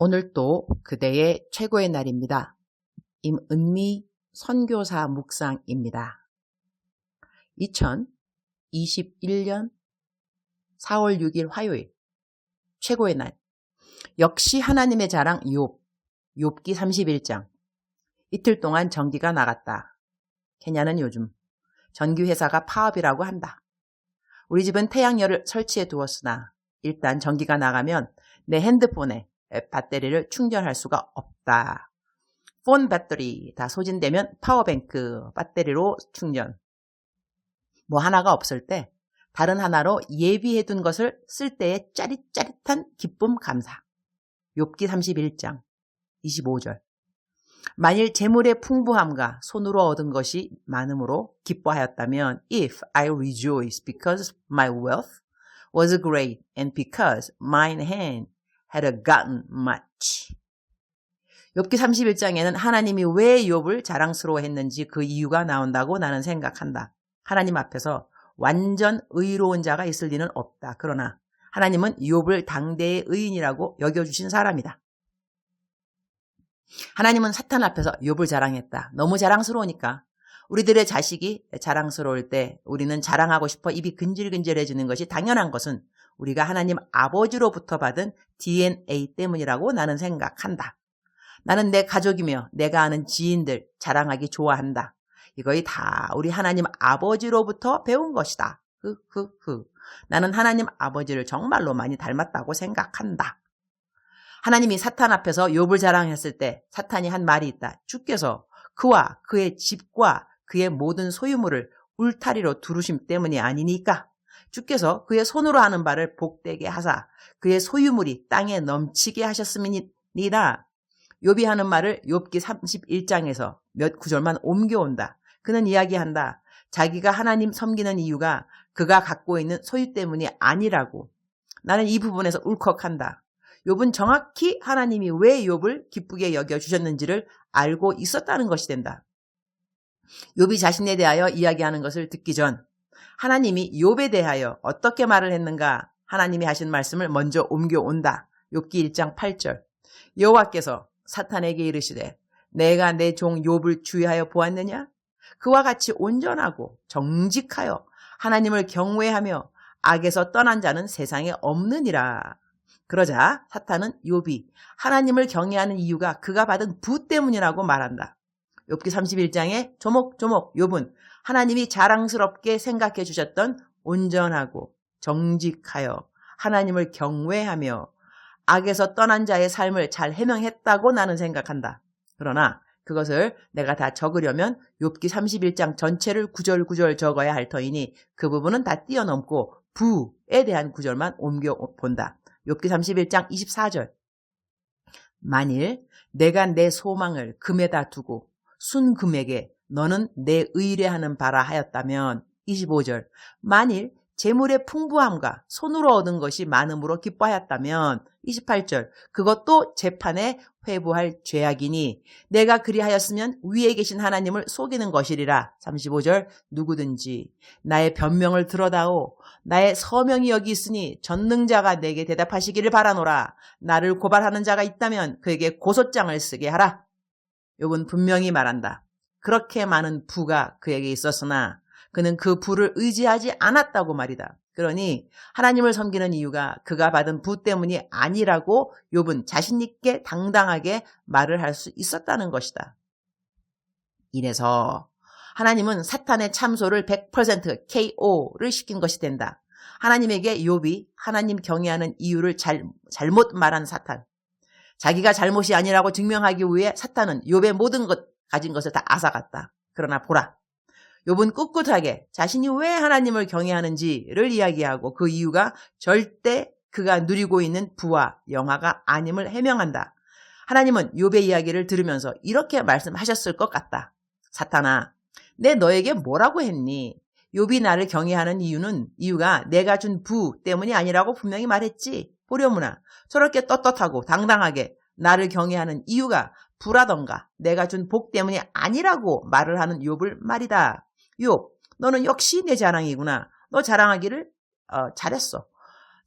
오늘 또 그대의 최고의 날입니다. 임은미 선교사 묵상입니다. 2021년 4월 6일 화요일 최고의 날. 역시 하나님의 자랑 욥기 31장. 이틀 동안 전기가 나갔다. 케냐는 요즘 전기회사가 파업이라고 한다. 우리 집은 태양열을 설치해 두었으나 일단 전기가 나가면 내 핸드폰에 배터리를 충전할 수가 없다. 폰 배터리 다 소진되면 파워뱅크 배터리로 충전. 뭐 하나가 없을 때 다른 하나로 예비해둔 것을 쓸 때의 짜릿짜릿한 기쁨 감사. 욥기 31장 25절. 만일 재물의 풍부함과 손으로 얻은 것이 많음으로 기뻐하였다면 If I rejoice because my wealth was great and because mine hand had gotten much. 욥기 31장에는 하나님이 왜 욥을 자랑스러워했는지 그 이유가 나온다고 나는 생각한다. 하나님 앞에서 완전 의로운 자가 있을 리는 없다. 그러나 하나님은 욥을 당대의 의인이라고 여겨주신 사람이다. 하나님은 사탄 앞에서 욥을 자랑했다. 너무 자랑스러우니까. 우리들의 자식이 자랑스러울 때 우리는 자랑하고 싶어 입이 근질근질해지는 것이 당연한 것은 우리가 하나님 아버지로부터 받은 DNA 때문이라고 나는 생각한다. 나는 내 가족이며 내가 아는 지인들 자랑하기 좋아한다. 이거이 다 우리 하나님 아버지로부터 배운 것이다. 나는 하나님 아버지를 정말로 많이 닮았다고 생각한다. 하나님이 사탄 앞에서 욥을 자랑했을 때 사탄이 한 말이 있다. 주께서 그와 그의 집과 그의 모든 소유물을 울타리로 두르심 때문이 아니니까. 주께서 그의 손으로 하는 바를 복되게 하사 그의 소유물이 땅에 넘치게 하셨음이니라. 욥이 하는 말을 욥기 31장에서 몇 구절만 옮겨온다. 그는 이야기한다. 자기가 하나님 섬기는 이유가 그가 갖고 있는 소유 때문이 아니라고. 나는 이 부분에서 울컥한다. 욥은 정확히 하나님이 왜 욥을 기쁘게 여겨주셨는지를 알고 있었다는 것이 된다. 욥이 자신에 대하여 이야기하는 것을 듣기 전 하나님이 욥에 대하여 어떻게 말을 했는가 하나님이 하신 말씀을 먼저 옮겨온다. 욥기 1장 8절. 여호와께서 사탄에게 이르시되 내가 내 종 욥을 주의하여 보았느냐? 그와 같이 온전하고 정직하여 하나님을 경외하며 악에서 떠난 자는 세상에 없느니라. 그러자 사탄은 욥이 하나님을 경외하는 이유가 그가 받은 부 때문이라고 말한다. 욥기 31장에 조목조목 욥은 하나님이 자랑스럽게 생각해 주셨던 온전하고 정직하여 하나님을 경외하며 악에서 떠난 자의 삶을 잘 해명했다고 나는 생각한다. 그러나 그것을 내가 다 적으려면 욥기 31장 전체를 구절구절 적어야 할 터이니 그 부분은 다 뛰어넘고 부에 대한 구절만 옮겨본다. 욥기 31장 24절. 만일 내가 내 소망을 금에다 두고 순금에게 너는 내 의뢰하는 바라 하였다면 25절. 만일 재물의 풍부함과 손으로 얻은 것이 많음으로 기뻐하였다면 28절. 그것도 재판에 회부할 죄악이니 내가 그리하였으면 위에 계신 하나님을 속이는 것이리라. 35절. 누구든지 나의 변명을 들어다오. 나의 서명이 여기 있으니 전능자가 내게 대답하시기를 바라노라. 나를 고발하는 자가 있다면 그에게 고소장을 쓰게 하라. 욥은 분명히 말한다. 그렇게 많은 부가 그에게 있었으나 그는 그 부를 의지하지 않았다고 말이다. 그러니 하나님을 섬기는 이유가 그가 받은 부 때문이 아니라고 욥은 자신 있게 당당하게 말을 할 수 있었다는 것이다. 이래서 하나님은 사탄의 참소를 100% KO를 시킨 것이 된다. 하나님에게 욥이 하나님 경외하는 이유를 잘못 말한 사탄. 자기가 잘못이 아니라고 증명하기 위해 사탄은 욥의 모든 것 가진 것을 다 앗아갔다. 그러나 보라. 욥은 꿋꿋하게 자신이 왜 하나님을 경외하는지를 이야기하고 그 이유가 절대 그가 누리고 있는 부와 영화가 아님을 해명한다. 하나님은 욥의 이야기를 들으면서 이렇게 말씀하셨을 것 같다. 사탄아, 내 너에게 뭐라고 했니? 욥이 나를 경외하는 이유가 내가 준 부 때문이 아니라고 분명히 말했지. 보려무나 저렇게 떳떳하고 당당하게 나를 경외하는 이유가 부라던가 내가 준 복 때문이 아니라고 말을 하는 욥을 말이다. 욥, 너는 역시 내 자랑이구나. 너 자랑하기를 잘했어.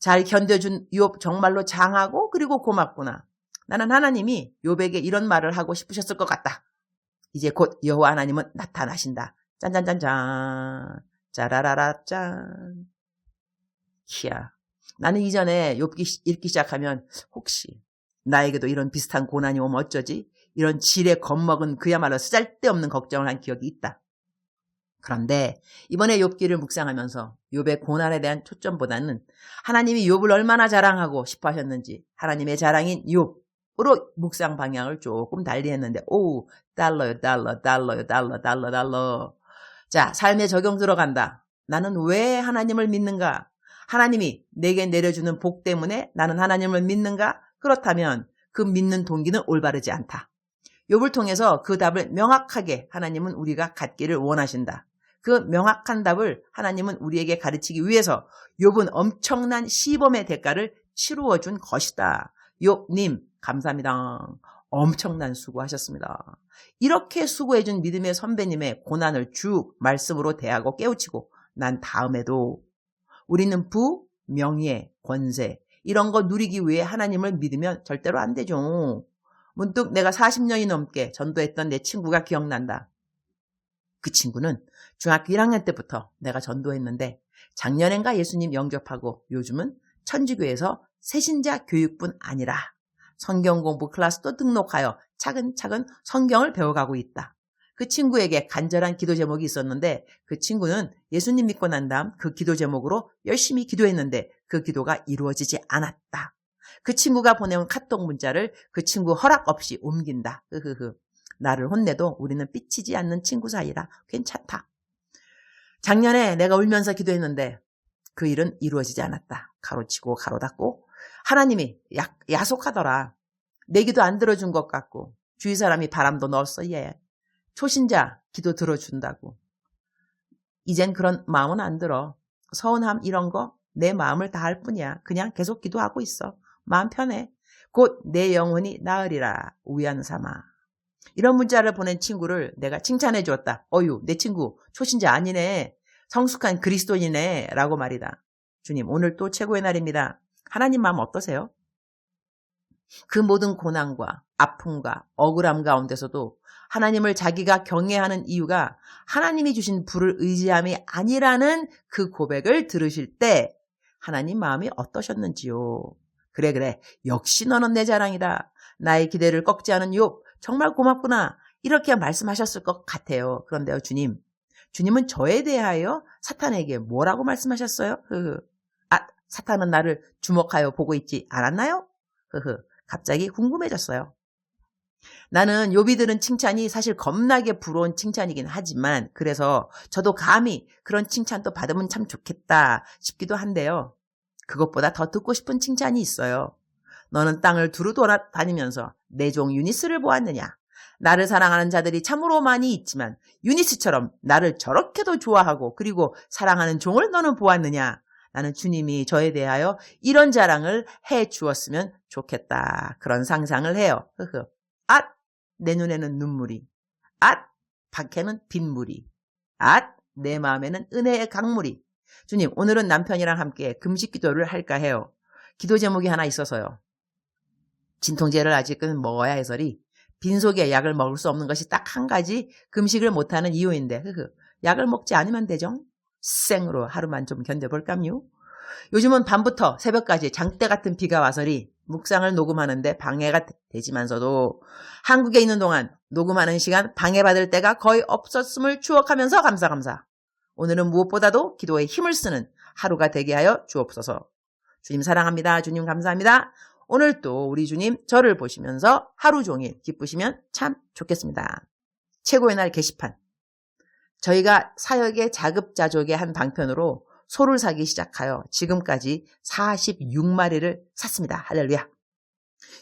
잘 견뎌준 욥 정말로 장하고 그리고 고맙구나. 나는 하나님이 욥에게 이런 말을 하고 싶으셨을 것 같다. 이제 곧 여호와 하나님은 나타나신다. 짠짠짠짠. 짜라라라 짠. 키야. 나는 이전에 욥기 읽기 시작하면 혹시 나에게도 이런 비슷한 고난이 오면 어쩌지? 이런 지레 겁먹은 그야말로 쓰잘데없는 걱정을 한 기억이 있다. 그런데 이번에 욥기를 묵상하면서 욥의 고난에 대한 초점보다는 하나님이 욥을 얼마나 자랑하고 싶어 하셨는지 하나님의 자랑인 욥으로 묵상 방향을 조금 달리 했는데 오 달러요 달러. 자, 삶에 적용 들어간다. 나는 왜 하나님을 믿는가? 하나님이 내게 내려주는 복 때문에 나는 하나님을 믿는가? 그렇다면 그 믿는 동기는 올바르지 않다. 욥을 통해서 그 답을 명확하게 하나님은 우리가 갖기를 원하신다. 그 명확한 답을 하나님은 우리에게 가르치기 위해서 욥은 엄청난 시범의 대가를 치루어 준 것이다. 욥님 감사합니다. 엄청난 수고하셨습니다. 이렇게 수고해준 믿음의 선배님의 고난을 쭉 말씀으로 대하고 깨우치고 난 다음에도 우리는 부, 명예, 권세 이런 거 누리기 위해 하나님을 믿으면 절대로 안 되죠. 문득 내가 40년이 넘게 전도했던 내 친구가 기억난다. 그 친구는 중학교 1학년 때부터 내가 전도했는데 작년엔가 예수님 영접하고 요즘은 천주교에서 새신자 교육뿐 아니라 성경 공부 클래스도 등록하여 차근차근 성경을 배워가고 있다. 그 친구에게 간절한 기도 제목이 있었는데 그 친구는 예수님 믿고 난 다음 그 기도 제목으로 열심히 기도했는데 그 기도가 이루어지지 않았다. 그 친구가 보내온 카톡 문자를 그 친구 허락 없이 옮긴다. 나를 혼내도 우리는 삐치지 않는 친구 사이라 괜찮다. 작년에 내가 울면서 기도했는데 그 일은 이루어지지 않았다. 가로치고 가로 닫고 하나님이 야속하더라. 내 기도 안 들어준 것 같고 주위 사람이 바람도 넣었어. 얘 초신자 기도 들어준다고. 이젠 그런 마음은 안 들어. 서운함 이런 거 내 마음을 다할 뿐이야. 그냥 계속 기도하고 있어. 마음 편해. 곧 내 영혼이 나으리라 우연 삼아. 이런 문자를 보낸 친구를 내가 칭찬해 주었다. 어유 내 친구 초신자 아니네. 성숙한 그리스도인이네 라고 말이다. 주님 오늘 또 최고의 날입니다. 하나님 마음 어떠세요? 그 모든 고난과 아픔과 억울함 가운데서도 하나님을 자기가 경외하는 이유가 하나님이 주신 부를 의지함이 아니라는 그 고백을 들으실 때 하나님 마음이 어떠셨는지요? 그래 역시 너는 내 자랑이다. 나의 기대를 꺾지 않은 욥 정말 고맙구나. 이렇게 말씀하셨을 것 같아요. 그런데요 주님은 저에 대하여 사탄에게 뭐라고 말씀하셨어요? 사탄은 나를 주목하여 보고 있지 않았나요? 갑자기 궁금해졌어요. 나는 욥이 들은 칭찬이 사실 겁나게 부러운 칭찬이긴 하지만 그래서 저도 감히 그런 칭찬도 받으면 참 좋겠다 싶기도 한데요. 그것보다 더 듣고 싶은 칭찬이 있어요. 너는 땅을 두루 돌아다니면서 내 종 유니스를 보았느냐? 나를 사랑하는 자들이 참으로 많이 있지만 유니스처럼 나를 저렇게도 좋아하고 그리고 사랑하는 종을 너는 보았느냐? 나는 주님이 저에 대하여 이런 자랑을 해 주었으면 좋겠다. 그런 상상을 해요. 내 눈에는 눈물이. 밖에는 빗물이. 내 마음에는 은혜의 강물이. 주님, 오늘은 남편이랑 함께 금식 기도를 할까 해요. 기도 제목이 하나 있어서요. 진통제를 아직은 먹어야 해서리 빈속에 약을 먹을 수 없는 것이 딱 한 가지 금식을 못하는 이유인데 약을 먹지 않으면 되죠. 생으로 하루만 좀 견뎌볼까요? 요즘은 밤부터 새벽까지 장대 같은 비가 와서리 묵상을 녹음하는데 방해가 되지만서도 한국에 있는 동안 녹음하는 시간 방해받을 때가 거의 없었음을 추억하면서 감사. 오늘은 무엇보다도 기도에 힘을 쓰는 하루가 되게 하여 주옵소서. 주님 사랑합니다. 주님 감사합니다. 오늘 또 우리 주님 저를 보시면서 하루 종일 기쁘시면 참 좋겠습니다. 최고의 날 게시판. 저희가 사역의 자급자족의 한 방편으로 소를 사기 시작하여 지금까지 46마리를 샀습니다. 할렐루야.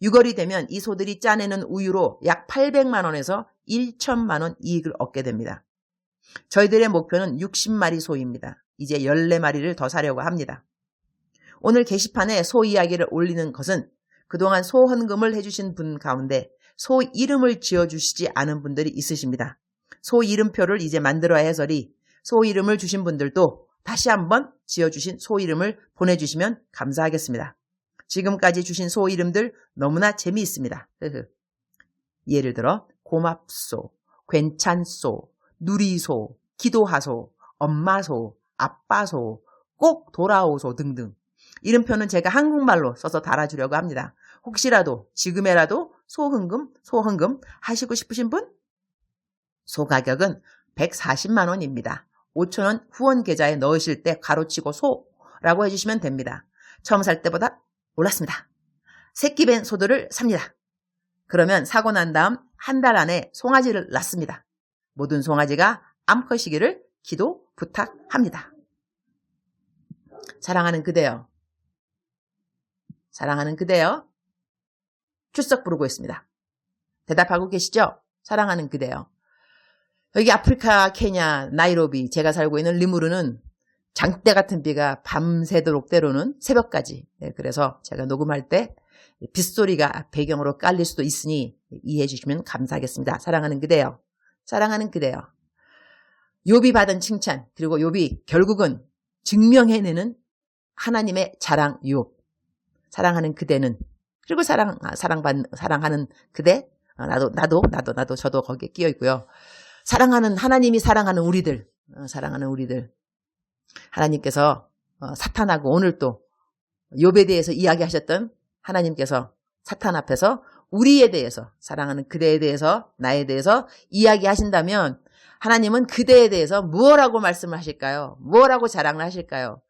6월이 되면 이 소들이 짜내는 우유로 약 800만 원에서 1천만 원 이익을 얻게 됩니다. 저희들의 목표는 60마리 소입니다. 이제 14마리를 더 사려고 합니다. 오늘 게시판에 소 이야기를 올리는 것은 그동안 소 헌금을 해주신 분 가운데 소 이름을 지어주시지 않은 분들이 있으십니다. 소 이름표를 이제 만들어야 해서리 소 이름을 주신 분들도 다시 한번 지어주신 소 이름을 보내주시면 감사하겠습니다. 지금까지 주신 소 이름들 너무나 재미있습니다. 예를 들어 고맙소, 괜찮소, 누리소, 기도하소, 엄마소, 아빠소, 꼭 돌아오소 등등. 이름표는 제가 한국말로 써서 달아주려고 합니다. 혹시라도 지금에라도 소흥금 하시고 싶으신 분? 소 가격은 140만 원입니다. 5천 원 후원 계좌에 넣으실 때 가로치고 소라고 해주시면 됩니다. 처음 살 때보다 올랐습니다. 새끼 뵌 소들을 삽니다. 그러면 사고 난 다음 한 달 안에 송아지를 낳습니다. 모든 송아지가 암컷이기를 기도 부탁합니다. 사랑하는 그대여. 사랑하는 그대여. 출석 부르고 있습니다. 대답하고 계시죠? 사랑하는 그대여. 여기 아프리카, 케냐, 나이로비, 제가 살고 있는 리무르는 장대 같은 비가 밤새도록 때로는 새벽까지. 그래서 제가 녹음할 때 빗소리가 배경으로 깔릴 수도 있으니 이해해 주시면 감사하겠습니다. 사랑하는 그대여. 사랑하는 그대여. 욥이 받은 칭찬, 그리고 욥이 결국은 증명해내는 하나님의 자랑 욥. 사랑하는 그대는, 그리고 사랑하는 그대, 나도 저도 거기에 끼어 있고요. 사랑하는 하나님이 사랑하는 우리들, 하나님께서 사탄하고 오늘 또 욥에 대해서 이야기하셨던 하나님께서 사탄 앞에서 우리에 대해서, 사랑하는 그대에 대해서, 나에 대해서 이야기하신다면 하나님은 그대에 대해서 무엇라고 말씀을 하실까요? 무엇라고 자랑을 하실까요?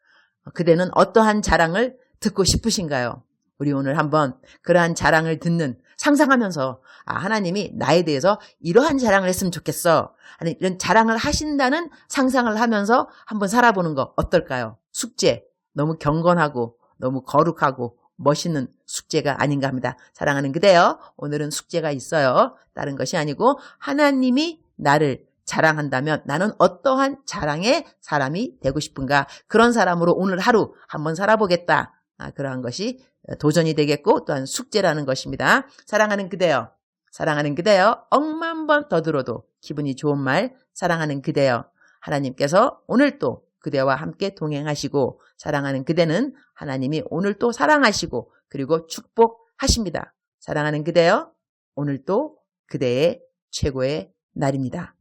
그대는 어떠한 자랑을 듣고 싶으신가요? 우리 오늘 한번 그러한 자랑을 듣는, 상상하면서 하나님이 나에 대해서 이러한 자랑을 했으면 좋겠어. 아니, 이런 자랑을 하신다는 상상을 하면서 한번 살아보는 거 어떨까요? 숙제, 너무 경건하고 너무 거룩하고 멋있는 숙제가 아닌가 합니다. 사랑하는 그대여, 오늘은 숙제가 있어요. 다른 것이 아니고 하나님이 나를 자랑한다면 나는 어떠한 자랑의 사람이 되고 싶은가? 그런 사람으로 오늘 하루 한번 살아보겠다. 그러한 것이 도전이 되겠고 또한 숙제라는 것입니다. 사랑하는 그대여, 사랑하는 그대여, 억만 번 더 들어도 기분이 좋은 말, 사랑하는 그대여. 하나님께서 오늘 또 그대와 함께 동행하시고, 사랑하는 그대는 하나님이 오늘 또 사랑하시고 그리고 축복하십니다. 사랑하는 그대여, 오늘 또 그대의 최고의 날입니다.